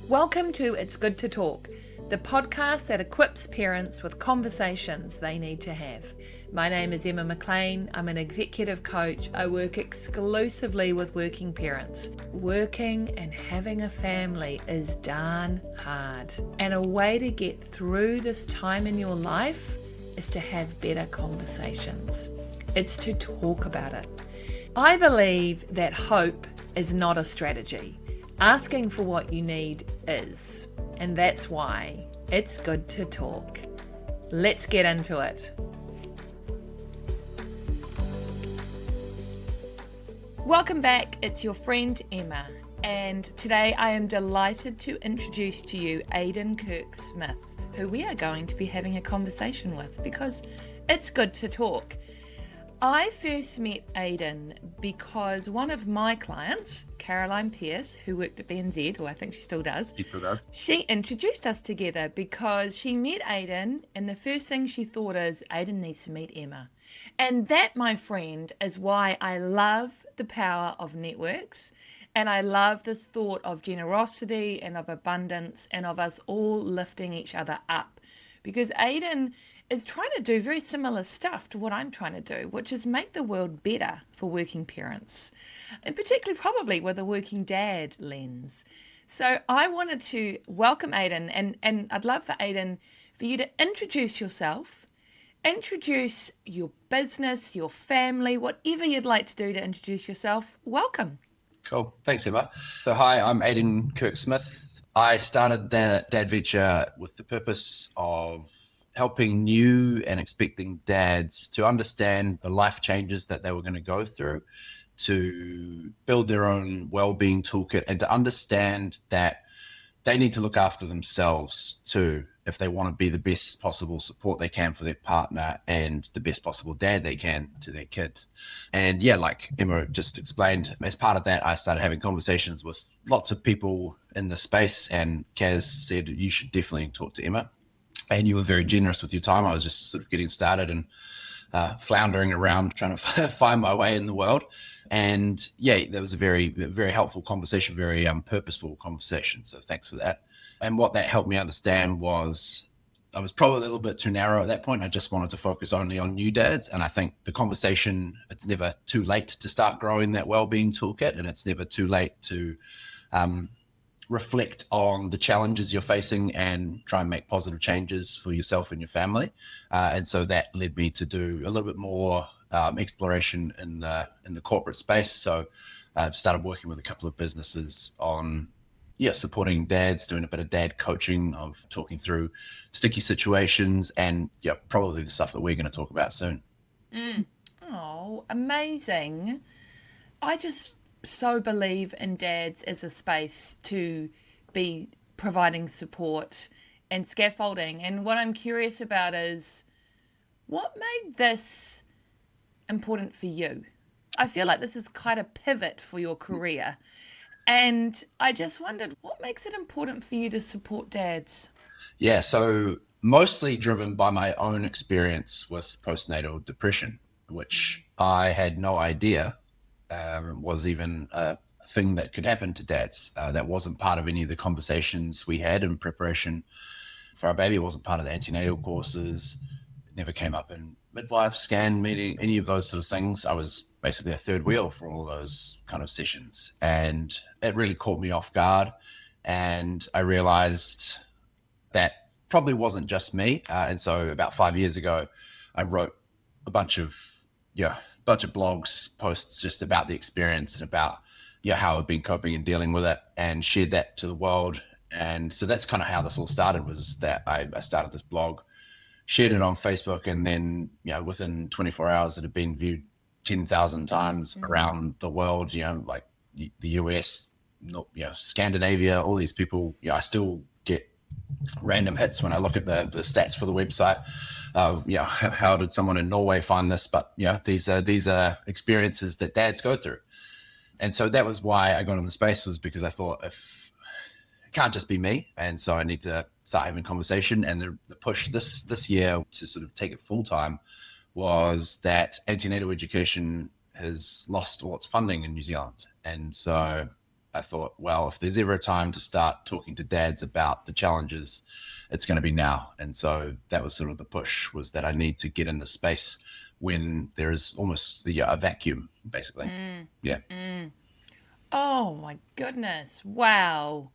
Welcome to It's Good to Talk, the podcast that equips parents with conversations they need to have. My name is Emma McLean. I'm an executive coach. I work exclusively with working parents. Working and having a family is darn hard. And a way to get through this time in your life is to have better conversations. It's to talk about it. I believe that hope is not a strategy. Asking for what you need is. And that's why it's good to talk. Let's get into it. Welcome back. It's your friend Emma. And today I am delighted to introduce to you Aidan Kyrke-Smith, who we are going to be having a conversation with because it's good to talk. I first met Aidan because one of my clients, Caroline Pierce, who worked at BNZ, or I think she still does, she introduced us together because she met Aidan, and the first thing she thought is, Aidan needs to meet Emma. And that, my friend, is why I love the power of networks, and I love this thought of generosity and of abundance and of us all lifting each other up. Because Aidan is trying to do very similar stuff to what I'm trying to do, which is make the world better for working parents, and particularly probably with a working dad lens. So I wanted to welcome Aidan, and I'd love for Aidan for you to introduce yourself, introduce your business, your family, whatever you'd like to do to introduce yourself. Welcome. Cool. Thanks, Emma. So hi, I'm Aidan Kyrke-Smith. I started Dadventure with the purpose of helping new and expecting dads to understand the life changes that they were going to go through, to build their own well-being toolkit, and to understand that they need to look after themselves too if they want to be the best possible support they can for their partner and the best possible dad they can to their kid. And yeah, like Emma just explained, as part of that, I started having conversations with lots of people in the space, and Kaz said, you should definitely talk to Emma. And you were very generous with your time. I was just sort of getting started and floundering around trying to find my way in the world. And yeah, that was a very, very helpful conversation, very purposeful conversation. So thanks for that. And what that helped me understand was I was probably a little bit too narrow at that point. I just wanted to focus only on new dads. And I think the conversation, it's never too late to start growing that well-being toolkit, and it's never too late to reflect on the challenges you're facing and try and make positive changes for yourself and your family. And so that led me to do a little bit more exploration in the corporate space. So I've started working with a couple of businesses on supporting dads, doing a bit of dad coaching, of talking through sticky situations, and probably the stuff that we're going to talk about soon. Oh, amazing. I just so believe in dads as a space to be providing support and scaffolding. And what I'm curious about is, what made this important for you? I feel like this is quite a pivot for your career. And I just wondered, what makes it important for you to support dads? Yeah, so mostly driven by my own experience with postnatal depression, which I had no idea was even a thing that could happen to dads. That wasn't part of any of the conversations we had in preparation for our baby. It wasn't part of the antenatal courses. It never came up in midwife scan meeting, any of those sort of things. I was basically a third wheel for all those kind of sessions. And it really caught me off guard. And I realized that probably wasn't just me. And so about 5 years ago, I wrote a bunch of blogs, posts just about the experience and about how I've been coping and dealing with it, and shared that to the world. And so that's kind of how this all started, was that I started this blog, shared it on Facebook, and then within 24 hours it had been viewed 10,000 times around the world, like the US, Scandinavia, all these people. I still get random hits when I look at the stats for the website. How did someone in Norway find this? But these are experiences that dads go through. And so that was why I got in the space, was because I thought, if it can't just be me, and so I need to start having conversation. And the push this year to sort of take it full time was that antenatal education has lost all its funding in New Zealand. And so I thought, well, if there's ever a time to start talking to dads about the challenges, it's going to be now. And so that was sort of the push, was that I need to get in the space when there is almost a vacuum, basically. Yeah. Oh my goodness. Wow.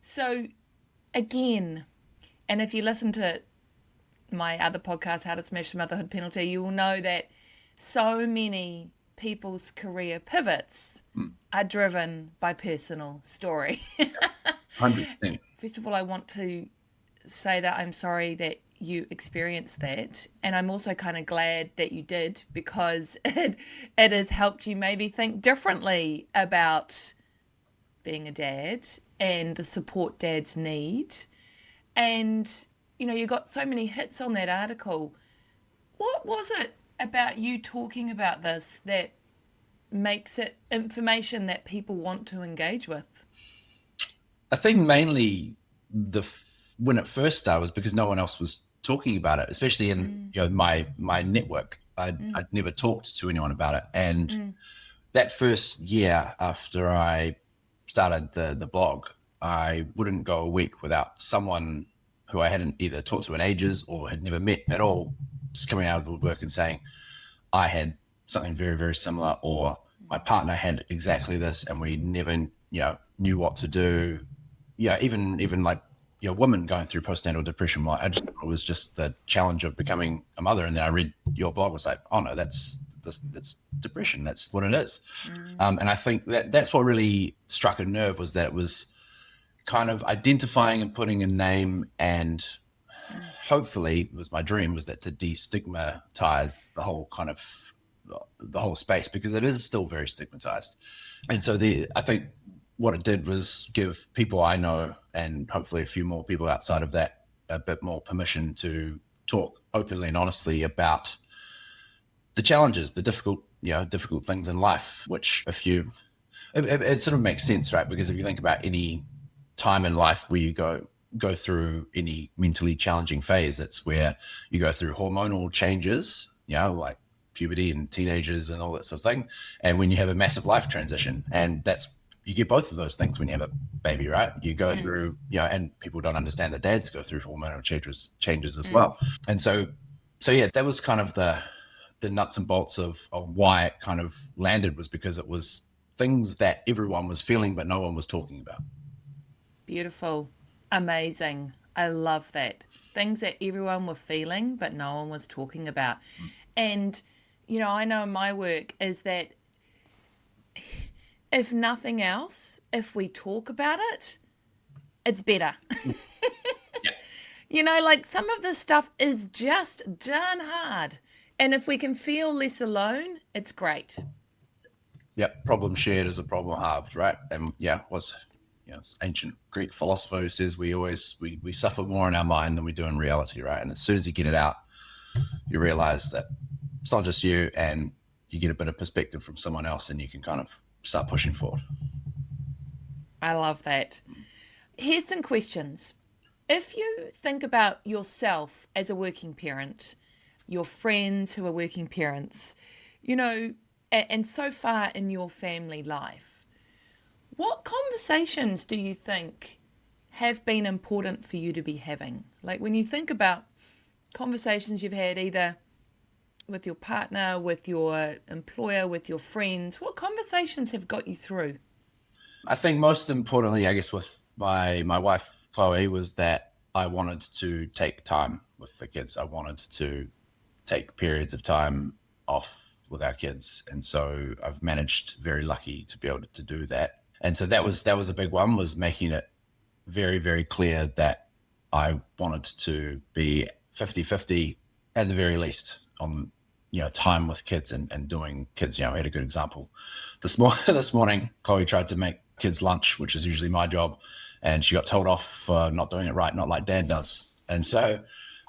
So, again, and if you listen to my other podcast, How to Smash the Motherhood Penalty, you will know that so many people's career pivots are driven by personal story. 100%. First of all, I want to say that I'm sorry that you experienced that. And I'm also kind of glad that you did, because it has helped you maybe think differently about being a dad and the support dads need. And, you got so many hits on that article. What was it about you talking about this that makes it information that people want to engage with? I think mainly when it first started was because no one else was talking about it, especially in my network. I'd never talked to anyone about it, and that first year after I started the blog, I wouldn't go a week without someone who I hadn't either talked to in ages or had never met at all just coming out of the woodwork and saying, I had something very, very similar, or my partner had exactly this, and we never, knew what to do. Yeah, even like women going through postnatal depression. Well, I just thought it was just the challenge of becoming a mother, and then I read your blog, was like, oh no, that's depression. That's what it is. And I think that's what really struck a nerve, was that it was kind of identifying and putting a name, and hopefully it was my dream, was that to destigmatize the whole kind of the whole space, because it is still very stigmatized. And so I think what it did was give people I know, and hopefully a few more people outside of that, a bit more permission to talk openly and honestly about the challenges, the difficult things in life, which it sort of makes sense, right? Because if you think about any time in life where you go through any mentally challenging phase, it's where you go through hormonal changes, like puberty and teenagers and all that sort of thing. And when you have a massive life transition, and you get both of those things when you have a baby, right? You go through, and people don't understand that dads go through hormonal changes as well. And so yeah, that was kind of the nuts and bolts of why it kind of landed, was because it was things that everyone was feeling, but no one was talking about. Beautiful. Amazing. I love that. Things that everyone were feeling, but no one was talking about. And, I know my work is that if nothing else, if we talk about it, it's better. Yeah. Like some of this stuff is just darn hard. And if we can feel less alone, it's great. Yep. Problem shared is a problem halved, right? And ancient Greek philosopher who says we suffer more in our mind than we do in reality, right? And as soon as you get it out, you realize that it's not just you, and you get a bit of perspective from someone else, and you can kind of start pushing forward. I love that. Here's some questions. If you think about yourself as a working parent, your friends who are working parents, and so far in your family life, what conversations do you think have been important for you to be having? Like when you think about conversations you've had either with your partner, with your employer, with your friends, what conversations have got you through? I think most importantly, I guess with my wife, Chloe, was that I wanted to take time with the kids. I wanted to take periods of time off with our kids. And so I've managed, very lucky to be able to do that. And so that was a big one, was making it very, very clear that I wanted to be 50-50 at the very least on, time with kids and doing kids. I had a good example. This morning, Chloe tried to make kids lunch, which is usually my job, and she got told off for not doing it right, not like Dad does. And so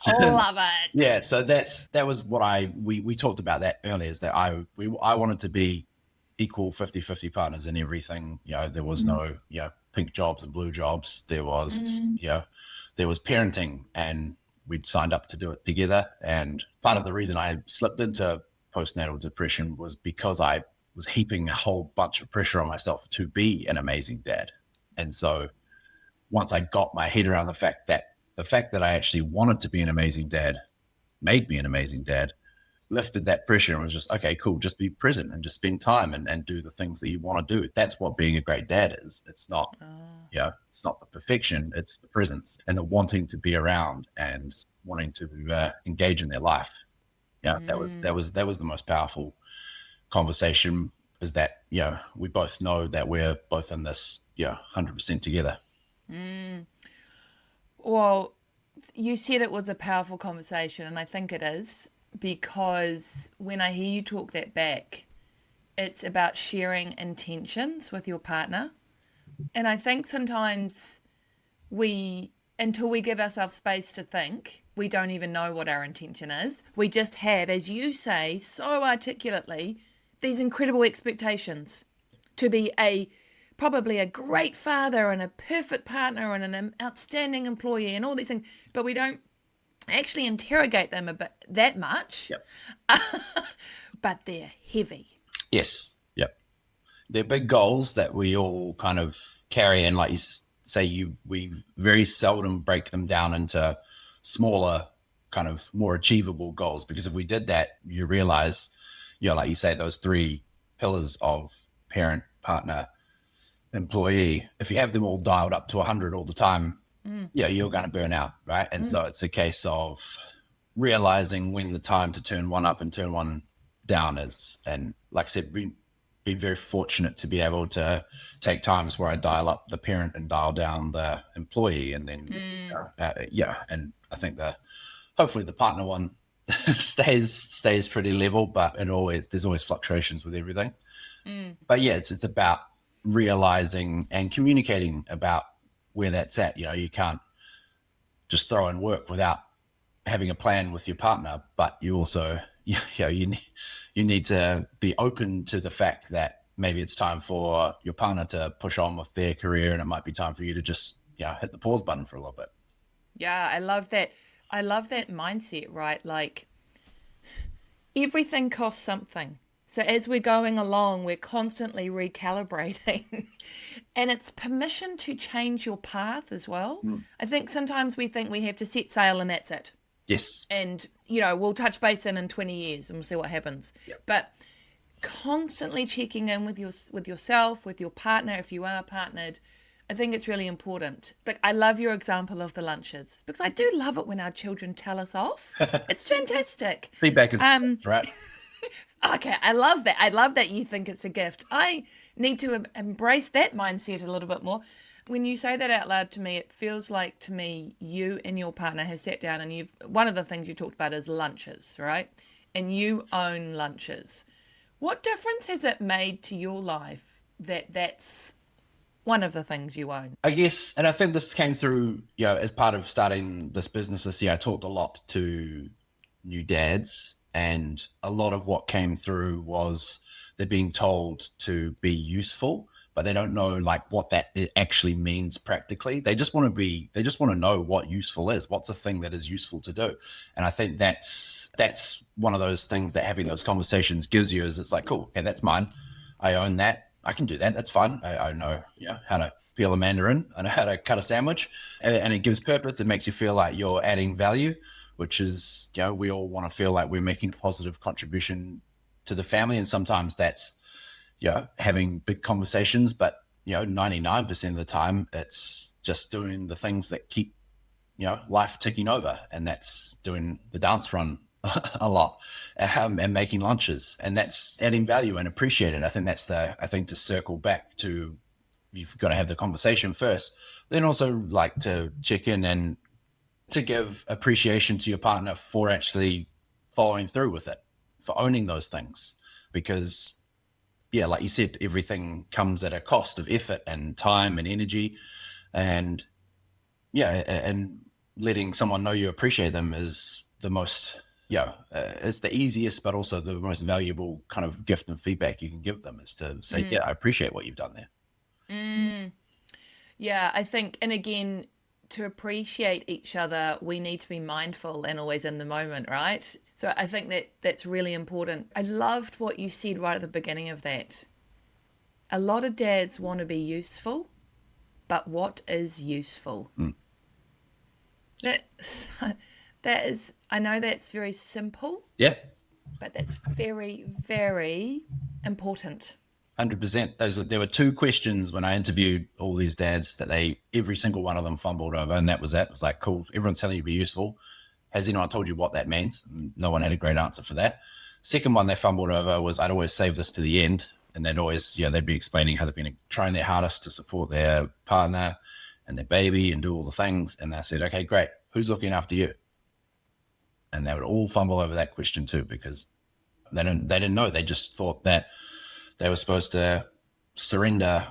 love it. Yeah, so that was what we talked about that earlier, is that I wanted to be equal 50-50 partners in everything. There was no pink jobs and blue jobs. There was there was parenting, and we'd signed up to do it together. And part of the reason I slipped into postnatal depression was because I was heaping a whole bunch of pressure on myself to be an amazing dad. And so once I got my head around the fact that I actually wanted to be an amazing dad made me an amazing dad, lifted that pressure and was just, okay, cool, just be present and just spend time and do the things that you want to do. That's what being a great dad is. It's not, it's not the perfection, it's the presence and the wanting to be around and wanting to engage in their life. Yeah, that was the most powerful conversation, is that, we both know that we're both in this, 100% together. Well, you said it was a powerful conversation, and I think it is, because when I hear you talk that back, it's about sharing intentions with your partner. And I think sometimes until we give ourselves space to think, we don't even know what our intention is. We just have, as you say so articulately, these incredible expectations to be probably a great father and a perfect partner and an outstanding employee and all these things, but we don't actually interrogate them a bit that much. Yep. But they're heavy. Yes. Yep. They're big goals that we all kind of carry, and like you say, we very seldom break them down into smaller, kind of more achievable goals, because if we did that, you realize, like you say, those three pillars of parent, partner, employee, if you have them all dialed up to 100 all the time, you're going to burn out, right? And so it's a case of realizing when the time to turn one up and turn one down is. And like I said, be very fortunate to be able to take times where I dial up the parent and dial down the employee, and then and I think hopefully the partner one stays pretty level, but there's always fluctuations with everything. But yeah, it's about realizing and communicating about where that's at. You can't just throw in work without having a plan with your partner, but you also you need to be open to the fact that maybe it's time for your partner to push on with their career, and it might be time for you to just hit the pause button for a little bit. Yeah, I love that. I love that mindset, right? Like, everything costs something. So as we're going along, we're constantly recalibrating. And it's permission to change your path as well. I think sometimes we think we have to set sail and that's it. Yes. And, we'll touch base in 20 years and we'll see what happens. Yep. But constantly checking in with yourself, with your partner, if you are partnered, I think it's really important. Like, I love your example of the lunches, because I do love it when our children tell us off. It's fantastic. Feedback is right. Okay, I love that. I love that you think it's a gift. I need to embrace that mindset a little bit more. When you say that out loud to me, it feels like, to me, you and your partner have sat down and one of the things you talked about is lunches, right? And you own lunches. What difference has it made to your life that's one of the things you own? I guess, and I think this came through, as part of starting this business this year, I talked a lot to new dads, and a lot of what came through was they're being told to be useful, but they don't know like what that actually means practically. They just want to know what useful is. What's a thing that is useful to do? And I think that's one of those things that having those conversations gives you, is it's like, cool, okay, that's mine. I own that. I can do that. That's fine. I know, how to peel a mandarin. I know how to cut a sandwich, and it gives purpose. It makes you feel like you're adding value, which is, we all want to feel like we're making a positive contribution to the family. And sometimes that's, having big conversations, but, 99% of the time it's just doing the things that keep, life ticking over. And that's doing the dance run a lot, and making lunches, and that's adding value and appreciate it. I think that's I think to circle back to, you've got to have the conversation first, then also like to check in and to give appreciation to your partner for actually following through with it, for owning those things. Because like you said, everything comes at a cost of effort and time and energy, and and letting someone know you appreciate them is the most, it's the easiest, but also the most valuable kind of gift and feedback you can give them, is to say, I appreciate what you've done there. Yeah, I think, and again, to appreciate each other, we need to be mindful and always in the moment, right? So I think that that's really important. I loved what you said right at the beginning of that. A lot of dads want to be useful, but what is useful? Mm. That that is, I know that's very simple, Yeah. but that's very, very important. 100%. There were two questions when I interviewed all these dads that every single one of them fumbled over, and that was it. It was like, cool, everyone's telling you to be useful. Has anyone told you what that means? No one had a great answer for that. Second one they fumbled over was, I'd always save this to the end, and they'd be explaining how they've been trying their hardest to support their partner and their baby and do all the things. And I said, okay, great. Who's looking after you? And they would all fumble over that question too, because they didn't know. They just thought that they were supposed to surrender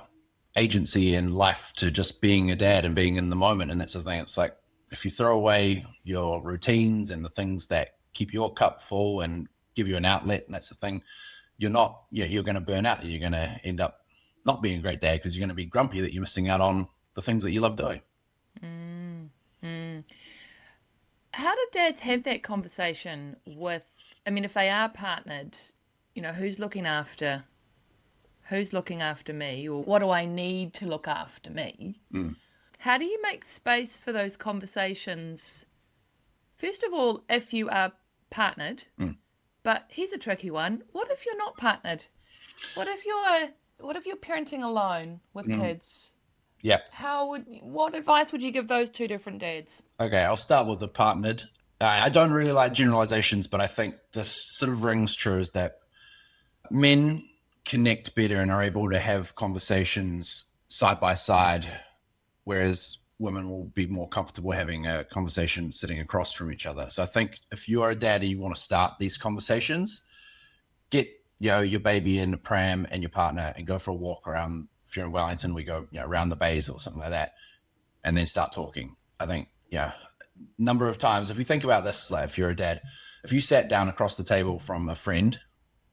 agency in life to just being a dad and being in the moment. And that's the thing. It's like, if you throw away your routines and the things that keep your cup full and give you an outlet, and that's the thing, you're going to burn out. You're going to end up not being a great dad because you're going to be grumpy that you're missing out on the things that you love doing. How do dads have that conversation with, I mean, if they are partnered, who's looking after me, or what do I need to look after me? How do you make space for those conversations? First of all, if you are partnered, but here's a tricky one. What if you're not partnered? What if you're parenting alone with kids? Yeah. What advice would you give those two different dads? Okay, I'll start with the partnered. I don't really like generalizations, but I think this sort of rings true is that men connect better and are able to have conversations side by side, whereas women will be more comfortable having a conversation sitting across from each other. So I think if you are a dad and you want to start these conversations, get your baby in the pram and your partner and go for a walk around. If you're in Wellington, we go around the bays or something like that, and then start talking. I think number of times, if you think about this, like if you're a dad, if you sat down across the table from a friend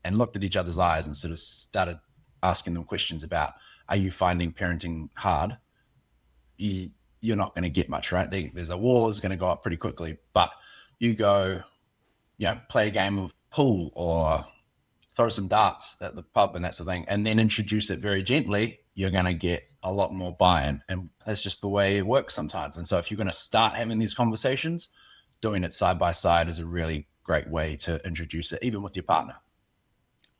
and looked at each other's eyes and sort of started asking them questions about, are you finding parenting hard? You're not going to get much, right? There's a wall is going to go up pretty quickly, but you go, play a game of pool or throw some darts at the pub and that's the thing, and then introduce it very gently, you're going to get a lot more buy-in. And that's just the way it works sometimes. And so if you're going to start having these conversations, doing it side by side is a really great way to introduce it, even with your partner.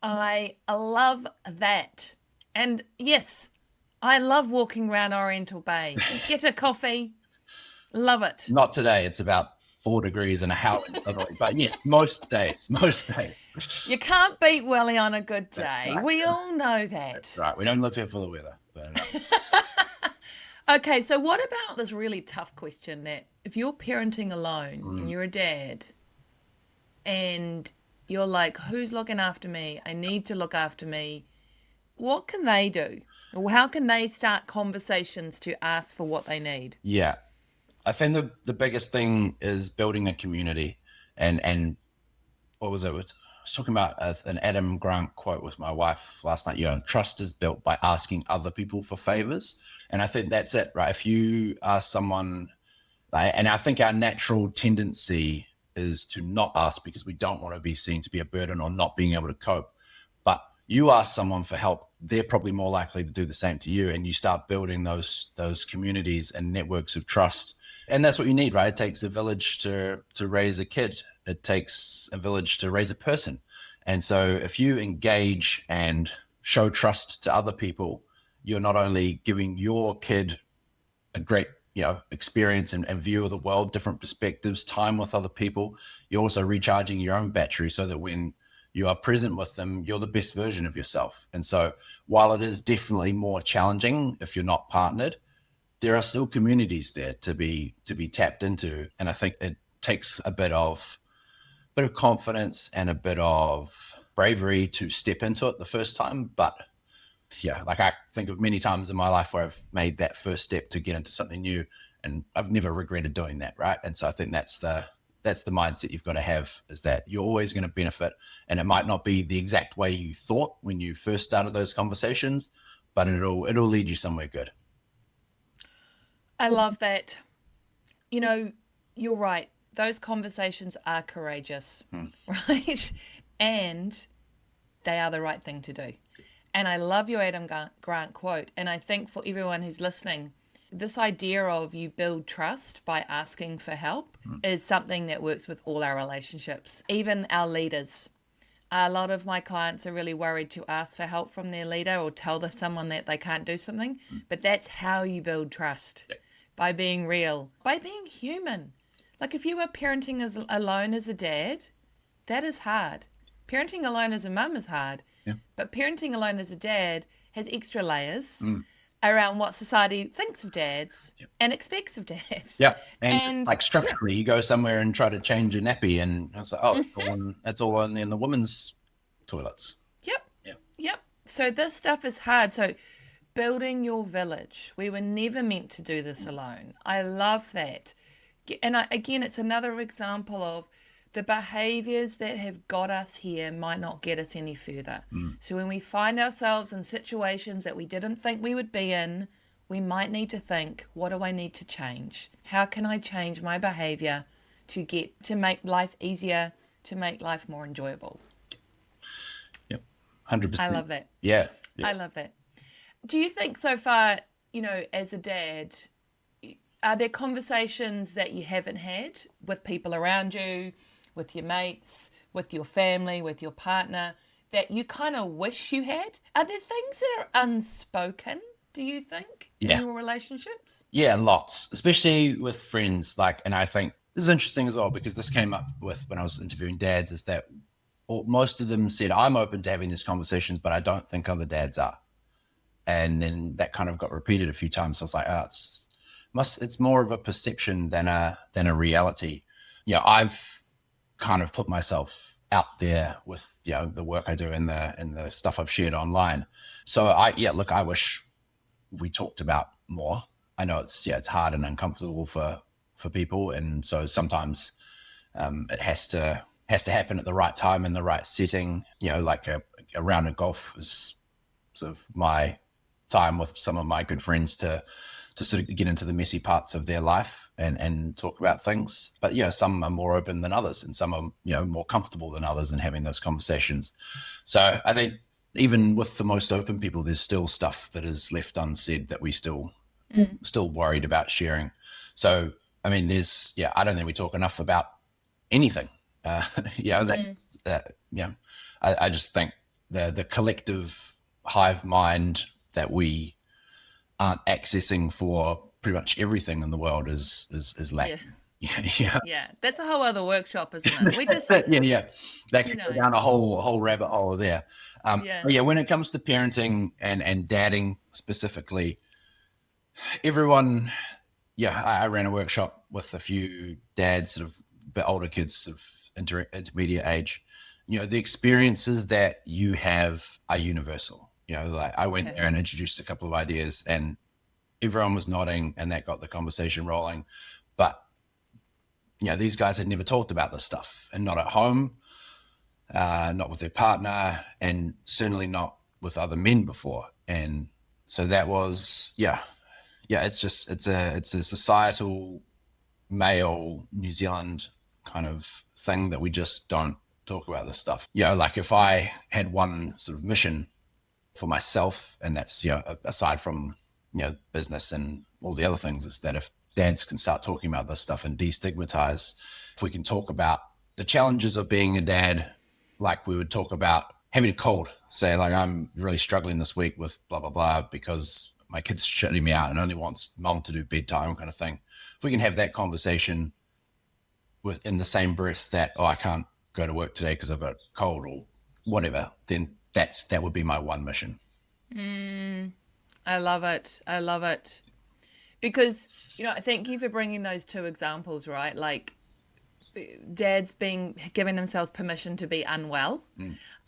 I love that. And yes, I love walking around Oriental Bay. Get a coffee. Love it. Not today. It's about 4 degrees and a howling. But yes, most days. You can't beat Welly on a good day. Right. We all know that. That's right. We don't live here for the weather. But Okay, so what about this really tough question that if you're parenting alone and you're a dad and you're like, who's looking after me? I need to look after me. What can they do? Or how can they start conversations to ask for what they need? Yeah. I think the biggest thing is building a community. And what was it? I was talking about an Adam Grant quote with my wife last night. Trust is built by asking other people for favors. And I think that's it, right? If you ask someone, and I think our natural tendency is to not ask because we don't want to be seen to be a burden or not being able to cope. But you ask someone for help, they're probably more likely to do the same to you. And you start building those communities and networks of trust. And that's what you need, right? It takes a village to raise a kid. It takes a village to raise a person. And so if you engage and show trust to other people, you're not only giving your kid a great experience and view of the world, different perspectives, time with other people, you're also recharging your own battery so that when you are present with them, you're the best version of yourself. And so while it is definitely more challenging if you're not partnered, there are still communities there to be tapped into. And I think it takes a bit of confidence and a bit of bravery to step into it the first time. But yeah, like I think of many times in my life where I've made that first step to get into something new and I've never regretted doing that, right? And so I think that's the mindset you've got to have, is that you're always going to benefit, and it might not be the exact way you thought when you first started those conversations, but it'll lead you somewhere good. I love that. You're right. those conversations are courageous, right? And they are the right thing to do. And I love your Adam Grant quote. And I think for everyone who's listening, this idea of you build trust by asking for help is something that works with all our relationships, even our leaders. A lot of my clients are really worried to ask for help from their leader or tell someone that they can't do something. But that's how you build trust, by being real, by being human. Like if you were parenting alone as a dad, that is hard. Parenting alone as a mum is hard. Yeah. But parenting alone as a dad has extra layers around what society thinks of dads and expects of dads. Yeah. And And like structurally, you go somewhere and try to change a nappy, and it's like, oh, it's all in the women's toilets. Yep. So this stuff is hard. So building your village. We were never meant to do this alone. I love that. And again, it's another example of the behaviors that have got us here might not get us any further. So when we find ourselves in situations that we didn't think we would be in, we might need to think, what do I need to change? How can I change my behavior to make life easier, to make life more enjoyable? Yep. 100%. I love that. Yeah. I love that. Do you think so far, as a dad, are there conversations that you haven't had with people around you, with your mates, with your family, with your partner, that you kind of wish you had? Are there things that are unspoken, do you think, in your relationships? Yeah, lots, especially with friends. And I think this is interesting as well, because this came up with when I was interviewing dads, is that most of them said, I'm open to having these conversations, but I don't think other dads are. And then that kind of got repeated a few times. So I was like, it's more of a perception than a reality. I've kind of put myself out there with the work I do and the stuff I've shared online. So I wish we talked about more. I know it's hard and uncomfortable for people, and so sometimes it has to happen at the right time in the right setting. Like a round of golf is sort of my time with some of my good friends to sort of get into the messy parts of their life and talk about things. But some are more open than others, and some are more comfortable than others in having those conversations. So I think even with the most open people, there's still stuff that is left unsaid that we still worried about sharing. So I mean, I don't think we talk enough about anything. I just think the collective hive mind that we aren't accessing for pretty much everything in the world is lacking. Yeah, that's a whole other workshop, isn't it? We just that could go down a whole rabbit hole there. When it comes to parenting and dadding specifically, everyone, I ran a workshop with a few dads, sort of a bit older kids, sort of intermediate age. The experiences that you have are universal. Like I went there and introduced a couple of ideas, and everyone was nodding, and that got the conversation rolling. But these guys had never talked about this stuff, and not at home, not with their partner, and certainly not with other men before. And so that was it's a societal male New Zealand kind of thing that we just don't talk about this stuff. Like if I had one sort of mission for myself, and that's aside from business and all the other things, is that if dads can start talking about this stuff and destigmatize, if we can talk about the challenges of being a dad, like we would talk about having a cold, say like I'm really struggling this week with blah blah blah because my kid's shutting me out and only wants mom to do bedtime kind of thing. If we can have that conversation in the same breath that I can't go to work today because I've got a cold or whatever, then that would be my one mission. I love it. Because, thank you for bringing those two examples, right? Like dads giving themselves permission to be unwell,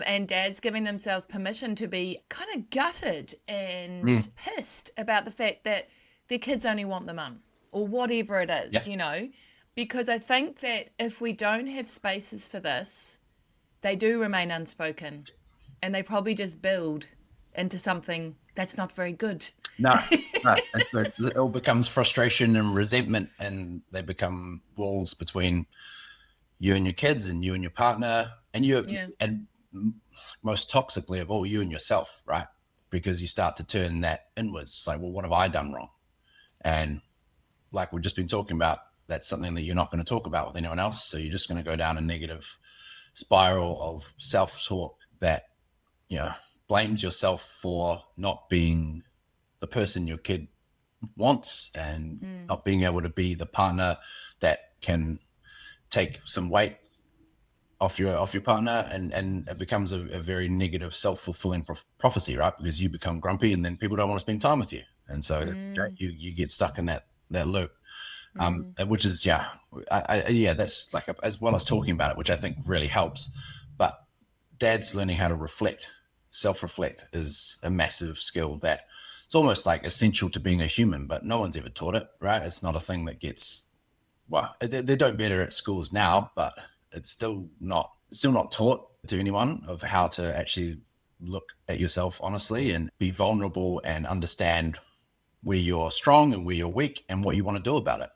and dads giving themselves permission to be kind of gutted and pissed about the fact that their kids only want the mum or whatever it is, because I think that if we don't have spaces for this, they do remain unspoken, and they probably just build into something That's not very good. No, no. It all becomes frustration and resentment, and they become walls between you and your kids, and you and your partner, and Yeah. and most toxically of all, you and yourself, right? Because you start to turn that inwards. It's like, well, what have I done wrong? And like we've just been talking about, that's something that you're not going to talk about with anyone else. So you're just going to go down a negative spiral of self-talk that, blames yourself for not being the person your kid wants, and not being able to be the partner that can take some weight off your partner, and it becomes a very negative self-fulfilling prophecy, right? Because you become grumpy, and then people don't want to spend time with you, and so you get stuck in that loop, which is that's like as well as talking about it, which I think really helps. But dads learning how to reflect, self-reflect, is a massive skill that it's almost like essential to being a human, but no one's ever taught it, right? It's not a thing that gets, well, they don't better at schools now, but it's still not taught to anyone of how to actually look at yourself honestly and be vulnerable and understand where you're strong and where you're weak and what you want to do about it.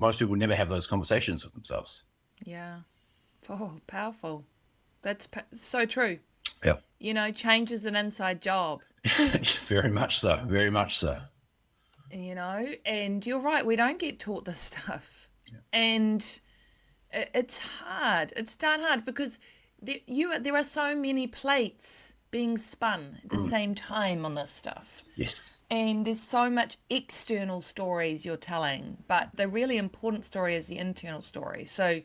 Most people never have those conversations with themselves. Yeah. Oh, powerful. That's so true. Yeah. Change is an inside job. Very much so. Very much so. And you're right. We don't get taught this stuff. Yeah. And it's hard. It's darn hard because there are so many plates being spun at the same time on this stuff. Yes. And there's so much external stories you're telling, but the really important story is the internal story. So,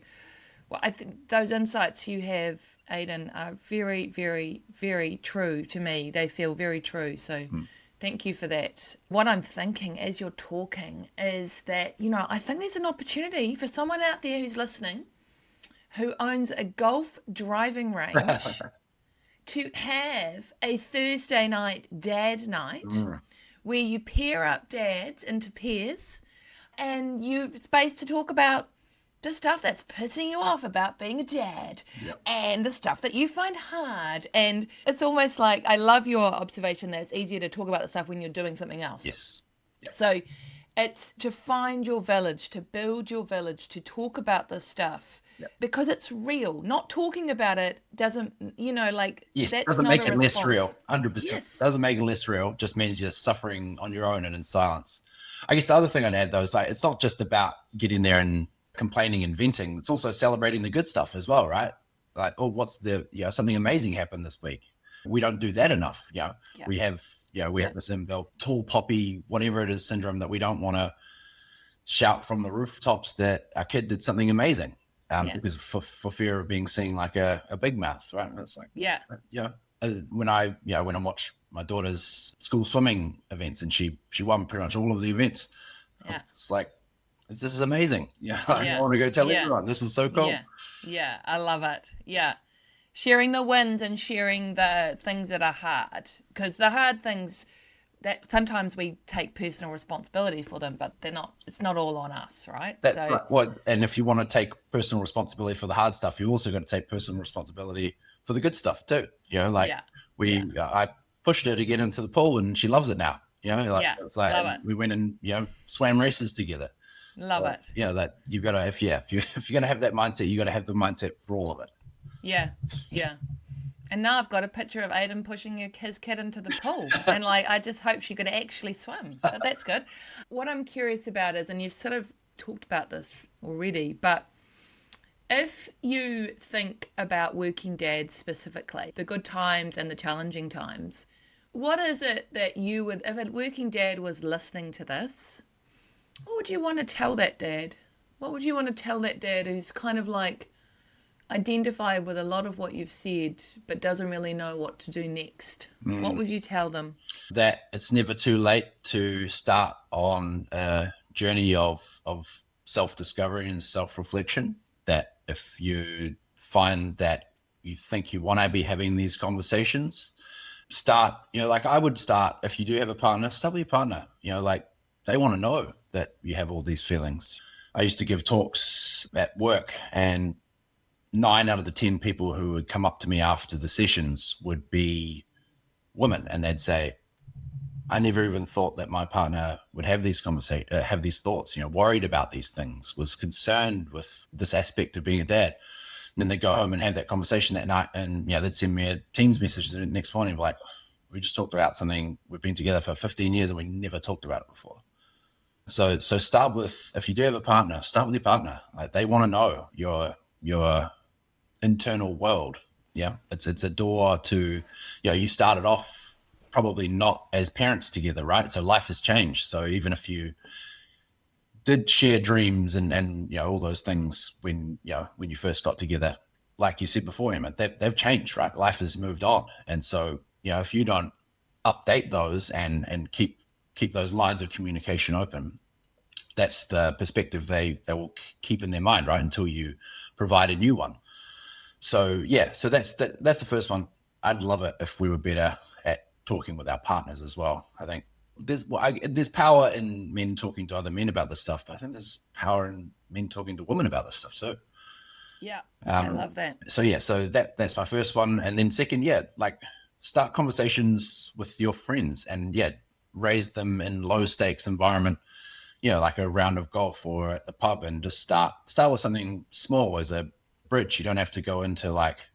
I think those insights you have, Aidan, are very, very, very true to me. They feel very true. So thank you for that. What I'm thinking as you're talking is that, I think there's an opportunity for someone out there who's listening who owns a golf driving range to have a Thursday night dad night where you pair up dads into pairs and you've space to talk about the stuff that's pissing you off about being a dad, and the stuff that you find hard. And it's almost like, I love your observation that it's easier to talk about the stuff when you're doing something else. Yes. Yep. So it's to find your village, to build your village, to talk about this stuff because it's real. Not talking about it doesn't, yes, that's doesn't not make a it response. less real. 100%. Yes. Doesn't make it less real. Just means you're suffering on your own and in silence. I guess the other thing I'd add though is it's not just about getting there and complaining and venting. It's also celebrating the good stuff as well, right? Like, what's something amazing happened this week. We don't do that enough. We have this inbuilt tall poppy, whatever it is, syndrome that we don't want to shout from the rooftops that our kid did something amazing, because for fear of being seen like a big mouth, right? And it's like, when I watch my daughter's school swimming events and she won pretty much all of the events, it's like, this is amazing. I want to go tell everyone. This is so cool. Yeah, I love it. Yeah. Sharing the wins and sharing the things that are hard. Because the hard things, that sometimes we take personal responsibility for them, but it's not all on us, right? That's right. Well, and if you want to take personal responsibility for the hard stuff, you also got to take personal responsibility for the good stuff too. I pushed her to get into the pool and she loves it now. It's like, love it. We went and, swam races together. Love it. That you've got to, if you're going to have that mindset, you got to have the mindset for all of it. Yeah. And now I've got a picture of Aidan pushing his kid into the pool, and I just hope she could actually swim. But that's good. What I'm curious about is, and you've sort of talked about this already, but if you think about working dads specifically, the good times and the challenging times, what is it that you would, if a working dad was listening to this, what would you want to tell that dad? What would you want to tell that dad who's kind of identified with a lot of what you've said, but doesn't really know what to do next? What would you tell them? That it's never too late to start on a journey of self-discovery and self-reflection. That if you find that you think you want to be having these conversations, start, I would start, if you do have a partner, start with your partner. They want to know that you have all these feelings. I used to give talks at work, and 9 out of the 10 people who would come up to me after the sessions would be women, and they'd say, I never even thought that my partner would have these have these thoughts, worried about these things, was concerned with this aspect of being a dad. And then they go home and have that conversation that night, and they'd send me a Teams message the next morning, like, we just talked about something. We've been together for 15 years and we never talked about it before. So start with, if you do have a partner, start with your partner. Like, they want to know your internal world. Yeah, it's a door to, you started off probably not as parents together, right? So life has changed. So even if you did share dreams and all those things when you first got together, like you said before, Emma, they've changed, right? Life has moved on, and so if you don't update those and keep those lines of communication open, that's the perspective they will keep in their mind, right, until you provide a new one. So so that's the first one. I'd love it if we were better at talking with our partners as well. I think there's power in men talking to other men about this stuff, but I think there's power in men talking to women about this stuff too. Yeah, I love that. So that's my first one, and then second, like, start conversations with your friends, and raise them in low stakes environment, like a round of golf or at the pub, and just start with something small as a bridge. You don't have to go into like,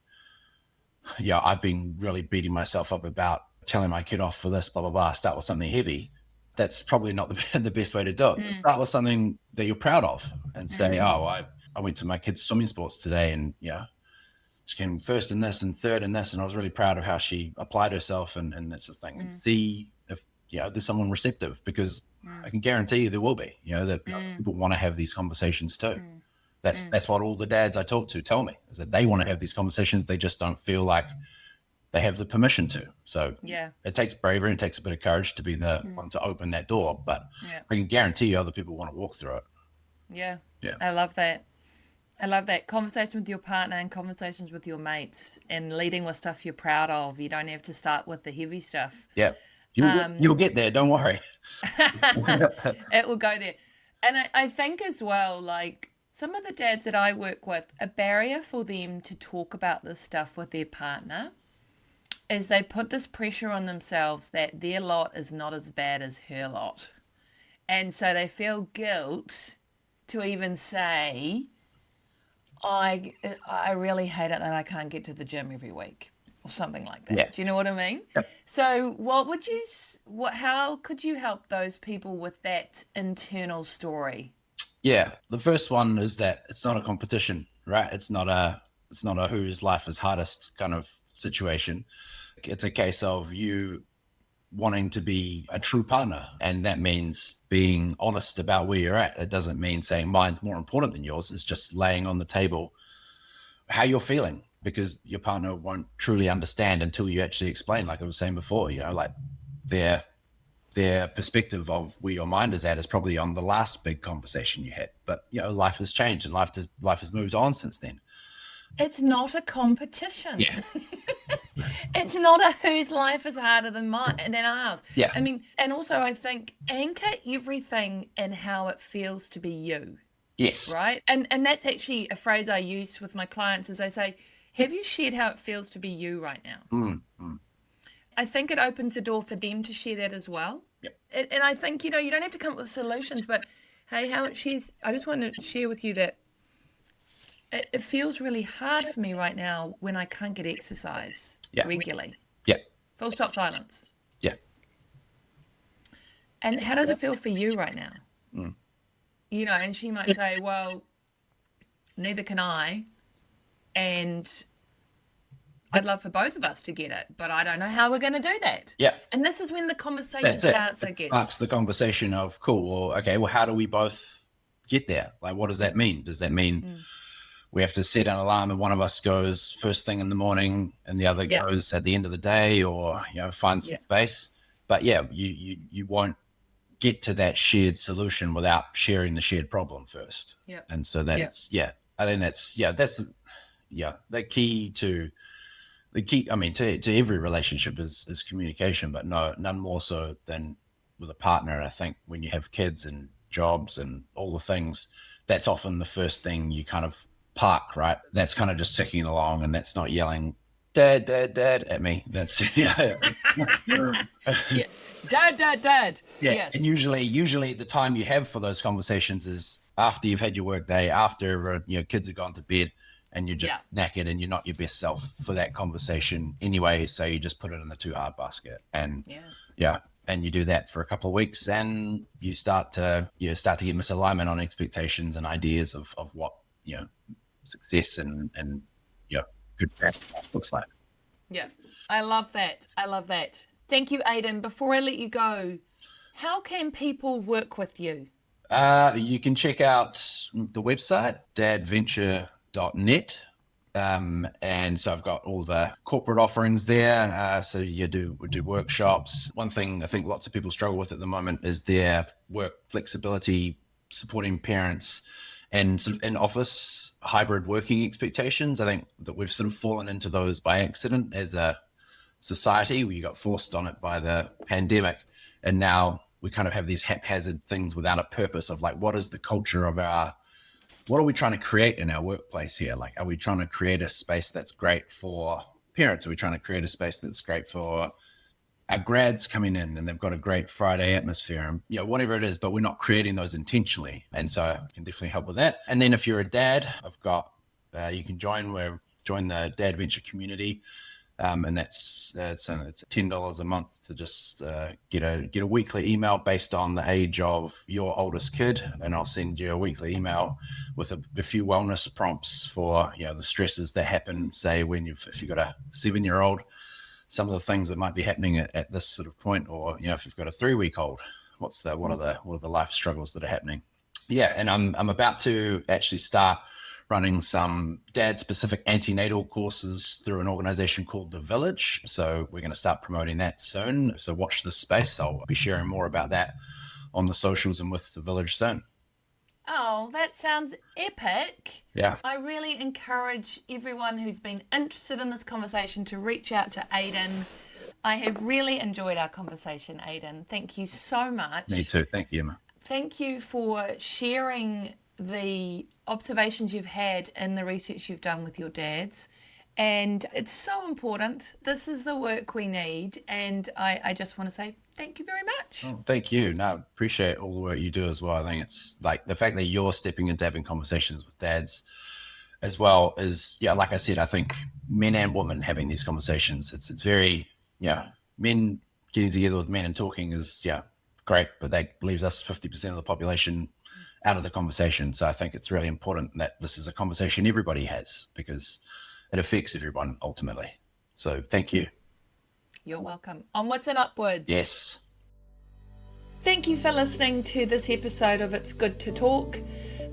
I've been really beating myself up about telling my kid off for this, blah, blah, blah. Start with something heavy. That's probably not the best way to do it. Start with something that you're proud of and say, I went to my kid's swimming sports today, and she came first in this and third in this, and I was really proud of how she applied herself and that sort of thing. And see if there's someone receptive, because I can guarantee you there will be. That people want to have these conversations too. That's what all the dads I talk to tell me, is that they want to have these conversations. They just don't feel like they have the permission to. So it takes bravery and it takes a bit of courage to be the one to open that door. But I can guarantee you other people want to walk through it. Yeah. I love that. Conversation with your partner and conversations with your mates, and leading with stuff you're proud of. You don't have to start with the heavy stuff. Yeah. You'll get there. Don't worry. It will go there. And I think as well, like, some of the dads that I work with, a barrier for them to talk about this stuff with their partner is they put this pressure on themselves that their lot is not as bad as her lot. And so they feel guilt to even say, I really hate it that I can't get to the gym every week, or something like that. Yeah. Do you know what I mean? Yep. So how could you help those people with that internal story? Yeah. The first one is that it's not a competition, right? It's not a whose life is hardest kind of situation. It's a case of you wanting to be a true partner, and that means being honest about where you're at. It doesn't mean saying mine's more important than yours. It's just laying on the table how you're feeling, because your partner won't truly understand until you actually explain, like I was saying before, like their perspective of where your mind is at is probably on the last big conversation you had. But life has changed and life has moved on since then. It's not a competition. Yeah. It's not a whose life is harder than ours. Yeah. I mean, and also I think anchor everything in how it feels to be you. Yes. Right? And that's actually a phrase I use with my clients, is I say, have you shared how it feels to be you right now? I think it opens the door for them to share that as well. Yep. And I think, you don't have to come up with solutions, but hey, I just want to share with you that it feels really hard for me right now when I can't get exercise regularly. Yeah. Full stop, silence. Yeah. And how does it feel for you right now? And she might say, well, neither can I. And I'd love for both of us to get it, but I don't know how we're going to do that. Yeah. And this is when the conversation starts, I guess. Sparks the conversation of, cool, well, okay, well, how do we both get there? Like, what does that mean? Does that mean we have to set an alarm and one of us goes first thing in the morning and the other goes at the end of the day, or, find some space? But you won't get to that shared solution without sharing the shared problem first. Yeah. And so that's, I think that's the key to, to every relationship is communication, but none more so than with a partner. I think when you have kids and jobs and all the things, that's often the first thing you kind of park, right? That's kind of just ticking along, and that's not yelling, dad, dad, dad at me. That's, Dad. Yeah, Yes. and usually the time you have for those conversations is after you've had your work day, after kids have gone to bed, and you're just knackered and you're not your best self for that conversation anyway. So you just put it in the too hard basket, and and you do that for a couple of weeks, and you start to get misalignment on expectations and ideas of what success and good practice looks like. Yeah, I love that. Thank you, Aidan. Before I let you go, how can people work with you? You can check out the website, dadventure.net. And so I've got all the corporate offerings there. So we do workshops. One thing I think lots of people struggle with at the moment is their work flexibility, supporting parents, and sort of in-office hybrid working expectations. I think that we've sort of fallen into those by accident as a society. We got forced on it by the pandemic, and now we kind of have these haphazard things without a purpose of like, what is the culture of what are we trying to create in our workplace here? Like, are we trying to create a space that's great for parents? Are we trying to create a space that's great for our grads coming in and they've got a great Friday atmosphere, and whatever it is, but we're not creating those intentionally. And so I can definitely help with that. And then if you're a dad, I've got, you can join the Dadventure community. And it's $10 a month to just get a weekly email based on the age of your oldest kid, and I'll send you a weekly email with a few wellness prompts for the stresses that happen. Say if you've got a 7-year-old, some of the things that might be happening at this sort of point, or if you've got a 3-week-old, what are the life struggles that are happening? Yeah, and I'm about to actually start running some dad-specific antenatal courses through an organization called The Village. So we're going to start promoting that soon. So watch this space. I'll be sharing more about that on the socials and with The Village soon. Oh, that sounds epic. Yeah. I really encourage everyone who's been interested in this conversation to reach out to Aidan. I have really enjoyed our conversation, Aidan. Thank you so much. Me too. Thank you, Emma. Thank you for sharing the observations you've had in the research you've done with your dads. And it's so important. This is the work we need. And I just want to say thank you very much. Oh, thank you. No, appreciate all the work you do as well. I think it's like the fact that you're stepping into having conversations with dads as well is, like I said, I think men and women having these conversations, it's very, men getting together with men and talking is, great, but that leaves us 50% of the population out of the conversation. So I think it's really important that this is a conversation everybody has, because it affects everyone ultimately. So thank you. You're welcome. Onwards and upwards. Yes. Thank you for listening to this episode of It's Good to Talk.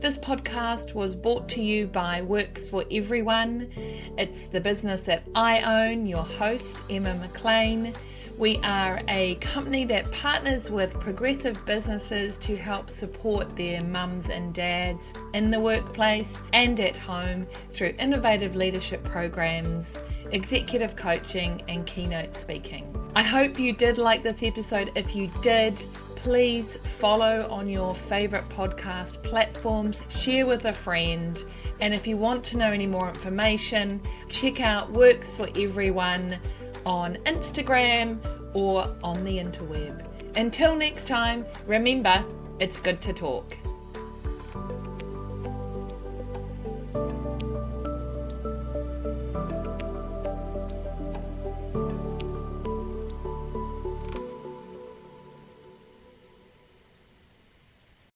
This podcast was brought to you by Works for Everyone. It's the business that I own, your host, Emma McLean. We are a company that partners with progressive businesses to help support their mums and dads in the workplace and at home through innovative leadership programs, executive coaching, and keynote speaking. I hope you did like this episode. If you did, please follow on your favorite podcast platforms, share with a friend, and if you want to know any more information, check out Works for Everyone on Instagram or on the interweb. Until next time, remember, it's good to talk.